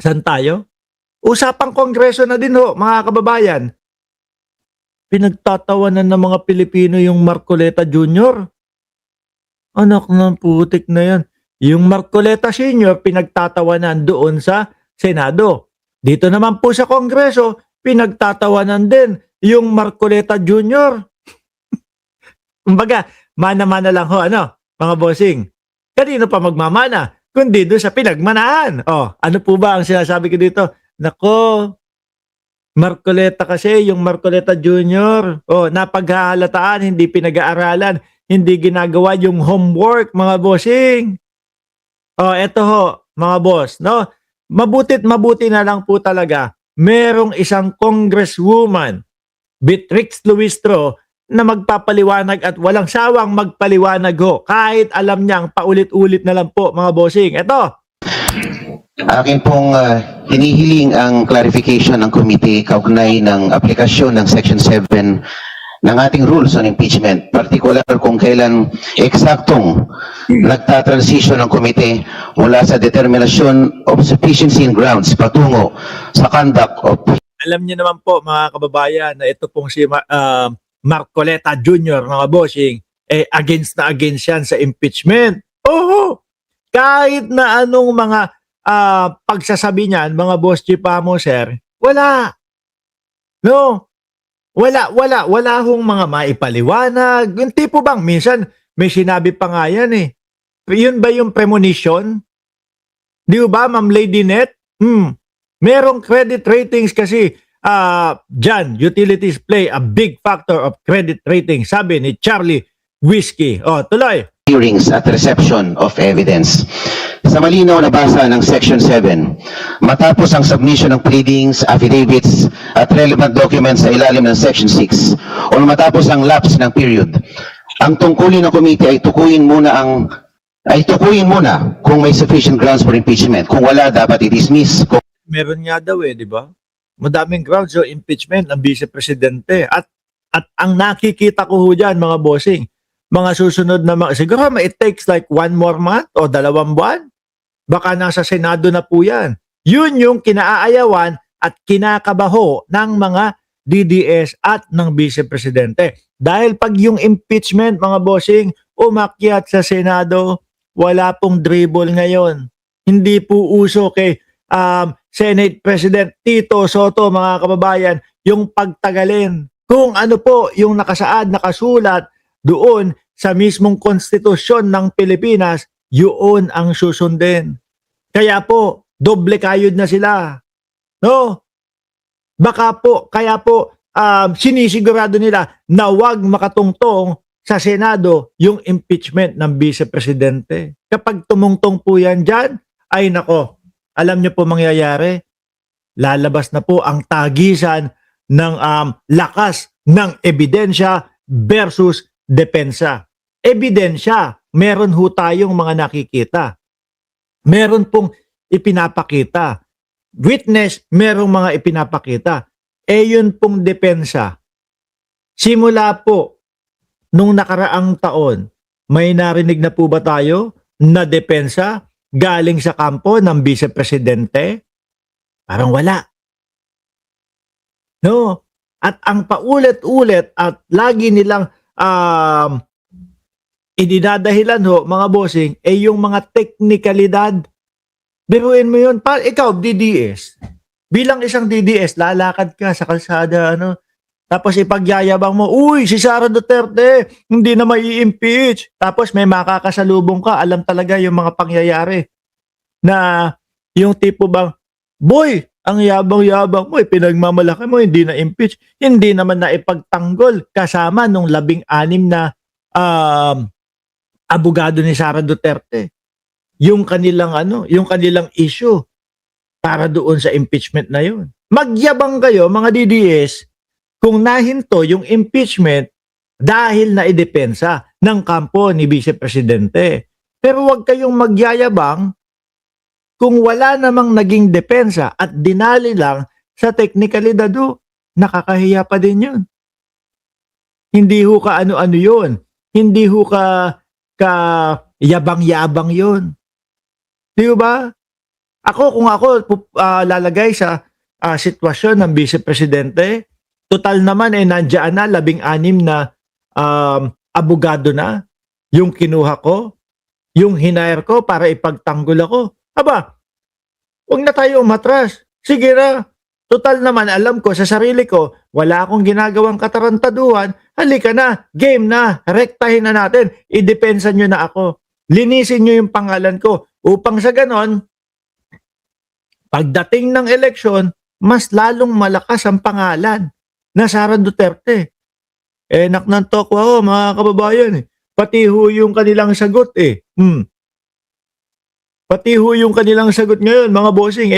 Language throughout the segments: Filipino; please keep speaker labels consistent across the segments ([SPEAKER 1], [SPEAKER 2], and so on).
[SPEAKER 1] Saan tayo? Usapang kongreso na din ho, mga kababayan. Pinagtatawanan ng mga Pilipino yung Marcoleta Jr. Anak ng putik na yan. Yung Marcoleta Sr. pinagtatawanan doon sa Senado. Dito naman po sa kongreso, pinagtatawanan din yung Marcoleta Jr. Kumbaga, mana-mana lang ho, ano, mga bossing. Kanino pa magmamana? Kundi doon sa pinagmanahan. Oh, ano po ba ang sinasabi ko dito? Nako, Marcoleta kasi, yung Marcoleta Jr. Oh, napaghahalataan, hindi pinag-aaralan, hindi ginagawa yung homework, mga bossing. Oh, eto ho, mga boss, no? Mabutit mabuti na lang po talaga. Merong isang congresswoman, Beatrix Luistro, na magpapaliwanag at walang sawang magpaliwanag ho. Kahit alam niyang paulit-ulit na lang po, mga bossing. Eto,
[SPEAKER 2] Akin pong hinihiling ang clarification ng committee kaugnay ng aplikasyon ng Section 7 ng ating rules on impeachment, particular kung kailan eksaktong nagtatransition ng committee mula sa determinasyon of sufficiency in grounds patungo sa conduct of.
[SPEAKER 1] alam niyo naman po, mga kababayan, na ito pong si Marcoleta Jr., mga bossing, against na against yan sa impeachment. Oo, kahit na anong mga pagsasabi niyan, mga boss Chipamo, sir, wala. No, wala hong mga maipaliwanag. Yung tipo bang, minsan, may sinabi pa nga yan eh. Yun ba yung premonition? Di ba, Ma'am Lady Net? Merong credit ratings kasi, dyan, utilities play a big factor of credit rating, sabi ni Charlie Whiskey. Oh, tuloy.
[SPEAKER 2] Hearings at reception of evidence. Sa malinaw na basa ng Section 7, matapos ang submission ng pleadings, affidavits at relevant documents sa ilalim ng Section 6 o matapos ang lapse ng period, ang tungkulin ng committee ay tukuyin muna kung may sufficient grounds for impeachment. Kung wala, dapat i-dismiss.
[SPEAKER 1] Meron nga daw di ba? Madaming grounds o impeachment ng vice-presidente. At ang nakikita ko ho dyan, mga bossing, mga susunod na siguro it takes like 1 more month o 2 buwan. Baka nasa Senado na po yan. Yun yung kinaayawan at kinakabaho ng mga DDS at ng vice-presidente. Dahil pag yung impeachment, mga bossing, umakyat sa Senado, wala pong dribble ngayon. Hindi po uso kay Senate President Tito Soto, mga kababayan, yung pagtagalin. Kung ano po yung nakasulat doon sa mismong konstitusyon ng Pilipinas, yun ang susundin. Kaya po, doble kayod na sila. No? Kaya po, sinisigurado nila na wag makatungtong sa Senado yung impeachment ng vice-presidente. Kapag tumungtong po yan dyan, ay nako, alam niyo po mangyayari, lalabas na po ang tagisan ng lakas ng ebidensya versus depensa. Ebidensya, meron ho tayong mga nakikita. Meron pong ipinapakita. Witness, merong mga ipinapakita. Yun pong depensa. Simula po, nung nakaraang taon, may narinig na po ba tayo na depensa galing sa kampo ng vice-presidente? Parang wala. No? At ang paulit-ulit at lagi nilang idinadahilan ho, mga bossing, yung mga teknikalidad. Biruin mo yun. Ikaw, DDS. Bilang isang DDS, lalakad ka sa kalsada, tapos ipagyayabang mo, uy, si Sara Duterte, hindi na mai-impeach. Tapos may makakasalubong ka, alam talaga yung mga pangyayari. Na yung tipo bang, boy, ang yabang-yabang mo, pinagmamalaki mo, hindi na impeach. Hindi naman na ipagtanggol kasama nung 16 na abogado ni Sara Duterte. Yung kanilang issue para doon sa impeachment na yun. Magyabang kayo, mga DDS, kung nahinto yung impeachment dahil na idepensa ng kampo ni Vice Presidente. Pero huwag kayong magyayabang kung wala namang naging depensa at dinali lang sa teknikalidad, nakakahiya pa din yun. Hindi ho ka ano-ano yun. Hindi ho ka yabang-yabang yun. Di ba? Kung ako lalagay sa sitwasyon ng Vice Presidente, total naman nandiyan na 16 na abogado na yung kinuha ko, yung hinire ko para ipagtanggol ako. Aba, huwag na tayo umatras. Sige na. Total naman, alam ko sa sarili ko, wala akong ginagawang katarantaduhan. Halika na, game na, rektahin na natin. Idepensa nyo na ako. Linisin nyo yung pangalan ko. Upang sa ganon, pagdating ng eleksyon, mas lalong malakas ang pangalan na Sara Duterte. Nak ng tokwa ho, mga kababayan. Pati ho yung kanilang sagot Pati ho yung kanilang sagot ngayon, mga bossing,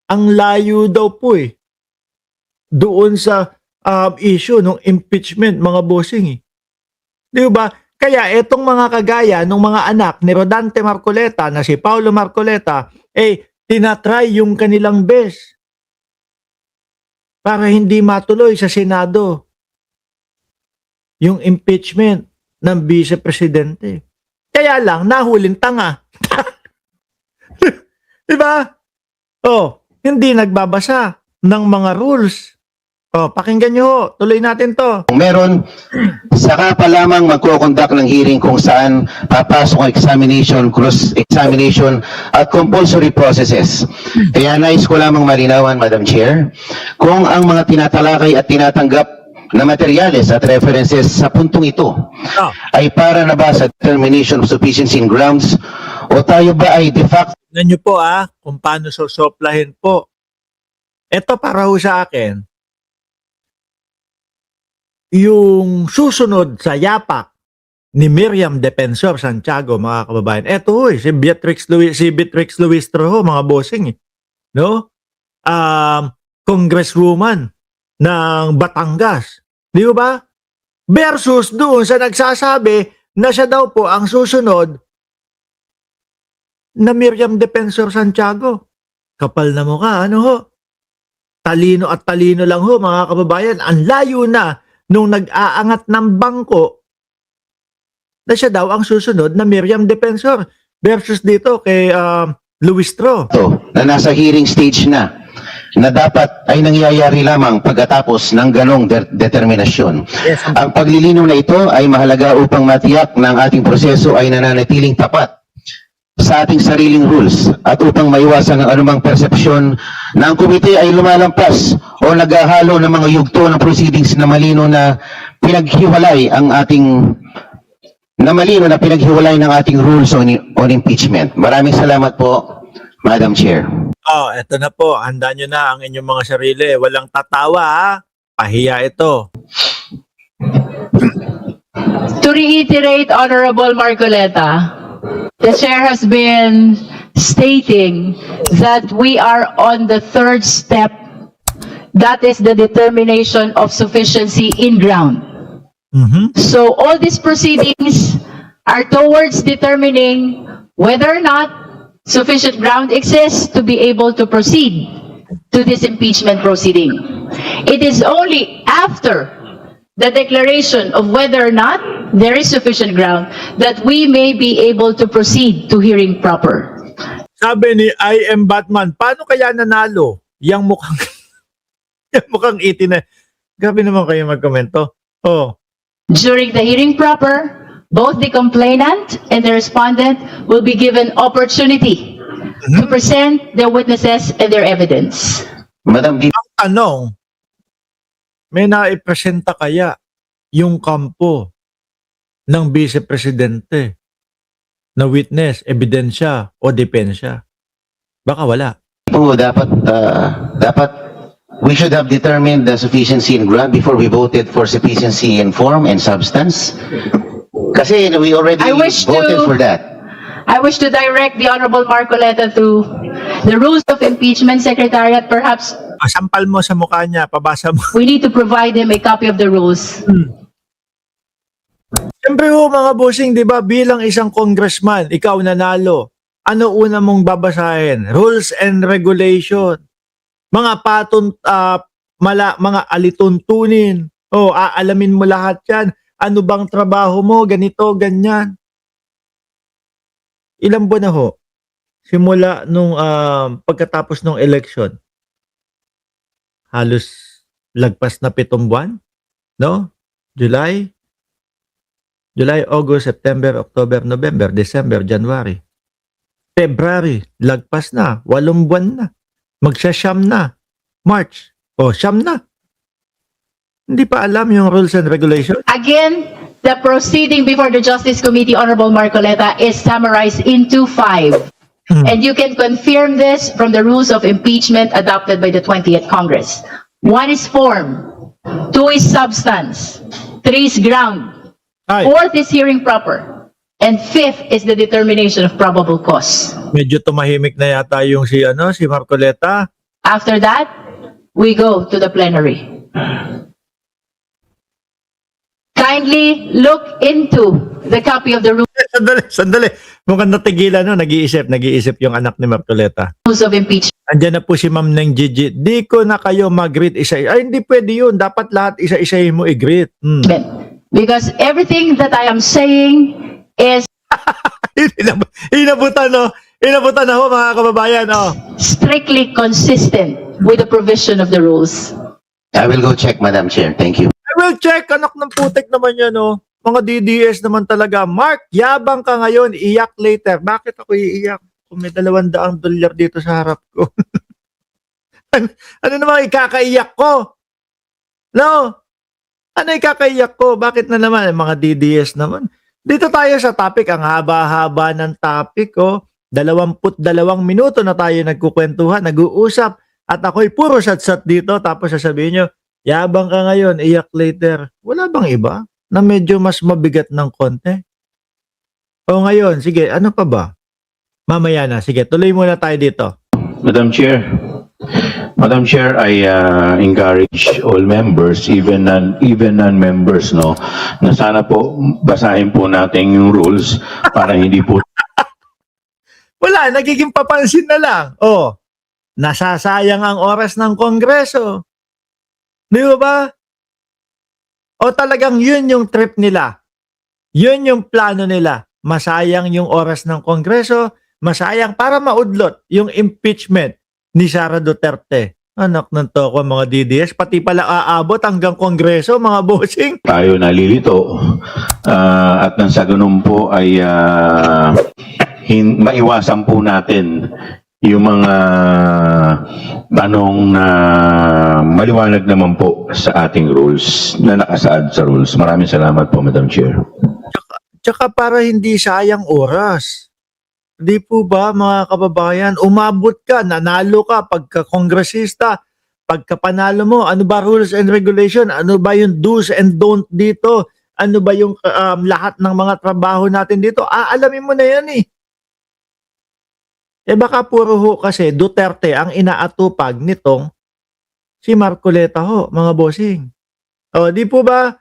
[SPEAKER 1] ang layo daw po doon sa issue ng impeachment, mga bossing. Di ba? Kaya etong mga kagaya ng mga anak ni Rodante Marcoleta na si Paulo Marcoleta, tinatry yung kanilang best para hindi matuloy sa Senado yung impeachment ng Vice Presidente. Kaya lang, nahulin tanga. Di ba? Hindi nagbabasa ng mga rules. Pakinggan nyo ho. Tuloy natin to.
[SPEAKER 2] Kung meron, saka pa lamang magkukonduct ng hearing kung saan papasok ang examination, cross-examination at compulsory processes. Kaya nais ko lamang malinawan, Madam Chair, kung ang mga tinatalakay at tinatanggap na materyales at references sa puntong ito ay para na ba sa determination of sufficiency in grounds o tayo ba ay de facto
[SPEAKER 1] Tignan nyo po kung paano sosoplahin po. Ito para ho sa akin, yung susunod sa yapak ni Miriam Defensor Santiago, mga kababayan. Ito ho si Beatrix Luistro ho, mga bossing. No? Congresswoman ng Batangas. Di ba? Versus doon sa nagsasabi na siya daw po ang susunod na Miriam Defensor Santiago. Kapal na mukha, ano ho? Talino at talino lang ho, mga kababayan. Ang layo na nung nag-aangat ng bangko na siya daw ang susunod na Miriam Defensor versus dito kay Luistro.
[SPEAKER 2] na nasa hearing stage na dapat ay nangyayari lamang pagkatapos ng ganong determinasyon.
[SPEAKER 1] Yes,
[SPEAKER 2] Ang paglilinaw na ito ay mahalaga upang matiyak na ang ating proseso ay nananatiling tapat sa ating sariling rules at upang maiwasan ang anumang persepsyon na ang komite ay lumalampas o naghahalo ng mga yugto ng proceedings na malino na pinaghiwalay ng ating rules on impeachment. Maraming salamat po, Madam Chair.
[SPEAKER 1] Eto na po. Handa nyo na ang inyong mga sarili. Walang tatawa, Pahiya ito.
[SPEAKER 3] To reiterate, Honorable Marcoleta, the chair has been stating that we are on the third step. That is the determination of sufficiency in ground. So all these proceedings are towards determining whether or not sufficient ground exists to be able to proceed to this impeachment proceeding. It is only after the declaration of whether or not there is sufficient ground that we may be able to proceed to hearing proper.
[SPEAKER 1] Sabi ni I am Batman, paano kaya nanalo? Yang mukhang itin na. Grabe naman kayo magkomento.
[SPEAKER 3] During the hearing proper, both the complainant and the respondent will be given opportunity to present their witnesses and their evidence.
[SPEAKER 2] Madam V.
[SPEAKER 1] Tanong, may naipresenta kaya yung kampo ng Vice Presidente na witness, ebidensya o depensya? Baka wala.
[SPEAKER 2] po dapat we should have determined the sufficiency in ground before we voted for sufficiency in form and substance. Kasi we already
[SPEAKER 3] I wish
[SPEAKER 2] voted
[SPEAKER 3] to-
[SPEAKER 2] for that.
[SPEAKER 3] I wish to direct the Honorable Marcoleta to the rules of impeachment, Secretariat. Perhaps
[SPEAKER 1] Sampal mo sa mukha niya, pabasa mo.
[SPEAKER 3] we need to provide him a copy of the rules.
[SPEAKER 1] Siyempre ho mga bossing, di ba, bilang isang congressman, ikaw nanalo. Ano una mong babasahin? Rules and regulation. Mga mga alituntunin. Aalamin mo lahat yan. Ano bang trabaho mo? Ganito, ganyan. Ilang buwan na ho? simula nung pagkatapos ng election, halos lagpas na 7 buwan, no? July, August, September, October, November, December, January, February, lagpas na, 8 buwan na. Magsasyam na, March, siyam na. Hindi pa alam yung rules and regulations.
[SPEAKER 3] Again, the proceeding before the Justice Committee, Honorable Marcoleta, is summarized into 5. And you can confirm this from the rules of impeachment adopted by the 20th Congress. 1 is form, 2 is substance, 3 is ground,
[SPEAKER 1] Ay,
[SPEAKER 3] 4th is hearing proper, and 5th is the determination of probable cause.
[SPEAKER 1] medyo tumahimik na yata yung si Marcoleta.
[SPEAKER 3] After that, we go to the plenary. Kindly look into the copy of the
[SPEAKER 1] Sandali. Mukhang natigilan, no? Nag-iisip yung anak ni Marcoleta.
[SPEAKER 3] rules of impeachment.
[SPEAKER 1] Andiyan na po si Ma'am Neng Gigi. Di ko na kayo mag-greet isa. Ay, hindi pwede yun. Dapat lahat isa-isahin mo i-greet.
[SPEAKER 3] Because everything that I am saying is
[SPEAKER 1] Inabutan, no? Inabutan na ho, mga kababayan, oh.
[SPEAKER 3] strictly consistent with the provision of the rules.
[SPEAKER 2] I will go check, Madam Chair. Thank you.
[SPEAKER 1] I will check. Anak ng putik naman yan, no? Mga DDS naman talaga. Mark, yabang ka ngayon. Iyak later. Bakit ako iiyak? Kung may $200 dito sa harap ko. ano naman ikakaiyak ko? No? Ano ikakaiyak ko? Bakit na naman? Mga DDS naman. Dito tayo sa topic. Ang haba-haba ng topic, oh. 22 minuto na tayo nagkukwentuhan, nag-uusap. At ako'y puro sat-sat dito. Tapos sasabihin nyo, yabang ka ngayon, iyak later. Wala bang iba na medyo mas mabigat ng konti? O ngayon, sige, ano pa ba? Mamaya na. Sige, tuloy muna tayo dito.
[SPEAKER 4] Madam Chair, I encourage all members, even non-members, no, na sana po basahin po natin yung rules para hindi po
[SPEAKER 1] Wala, nagiging papansin na lang. Nasasayang ang oras ng Kongreso. Di ba? O talagang yun yung trip nila. Yun yung plano nila. Masayang yung oras ng Kongreso, masayang para maudlot yung impeachment ni Sara Duterte. Anak ng toko, mga DDS, pati pala aabot hanggang Kongreso, mga bossing.
[SPEAKER 4] tayo nalilito at nang sa ganun po ay maiwasan po natin yung mga tanong na maliwanag naman po sa ating rules na nakasaad sa rules. Maraming salamat po, Madam Chair.
[SPEAKER 1] Tsaka para hindi sayang oras. Di po ba, mga kababayan, umabot ka, nanalo ka pagka-kongresista, pagka-panalo mo, ano ba rules and regulation? Ano ba yung do's and don't dito? Ano ba yung lahat ng mga trabaho natin dito? Alamin mo na yan eh. Baka puro ho kasi Duterte ang inaatupag nitong si Marcoleta ho, mga bossing. Di po ba?